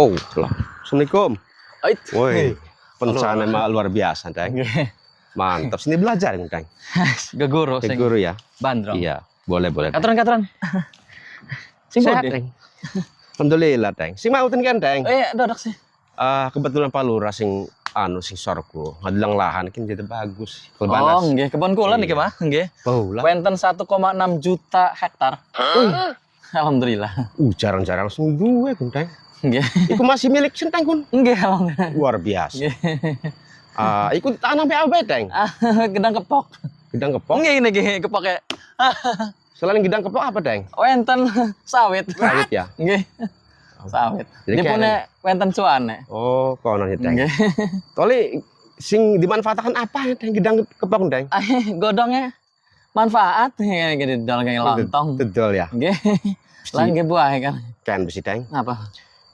Oh, lah. Assalamualaikum. Ait. Woi, pencana mah luar biasa, Deng. Mantap. Sini belajar, Deng. Ke guru, Ke guru ya? Bandrong. Iya, boleh. Deng. Kataran. Sing Sehat, bode. Deng. Alhamdulillah, Deng. Sing mau kan, Deng? Dodok sih. Kebetulan Pak Lurah sing sing sorgo, ngadilang lahan kan jadi bagus. Oh, nggih, kebon kula niki, Iya. Mah, nggih. Oh, lah. Wenten 1,6 juta hektar. Alhamdulillah. Jarang-jarang langsung duwe, Deng. Nggih. Iku masih milik Senteng, Kun. Nggih, alhamdulillah. Luar biasa. Nggih. Iku tanam apa, Deng? Gedang kepok. Gedang kepok. Nggih niki kepoke. Selain gedang kepok apa, Deng? Wenten sawit. Sawit ya? Nggih. Sawit. Jadi Dipune wenten cuane. Oh, kono ya, Deng. Nggih. Toli sing dimanfaatkan apa ya, Deng? Gedang kepok, Deng? Godongnya manfaat ya gede dol kayak lontong. Bedol ya. Nggih. Lan ge buah kan. Kan besi, Deng. Apa?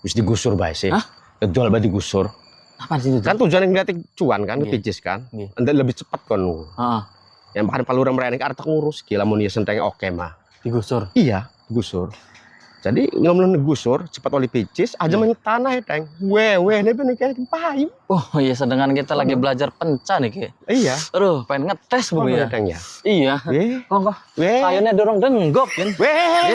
Wis digusur bae sih. Hah? Bedol bae digusur. Apa sih itu? Kan tujuannya ngeliatin cuan kan, Nggih. ngepijes kan. Nggih. Nanti lebih cepat kan. Heeh. Yang bahkan palura mereka arep ngurus gila mun ya Senteng oke mah. Digusur. Iya, digusur. Jadi ngomong digusur cepat oleh pijes aja main tanah ya, Deng. Weh, ini bener kayak payu. Oh iya, sedengan kita lagi belajar penca nih, Ki. Iya. Aduh, pengen ngetes Oh, bu ya. Deng ya. Iya. Weh, Kok weh. kayunya dorong denggok kan. Weh.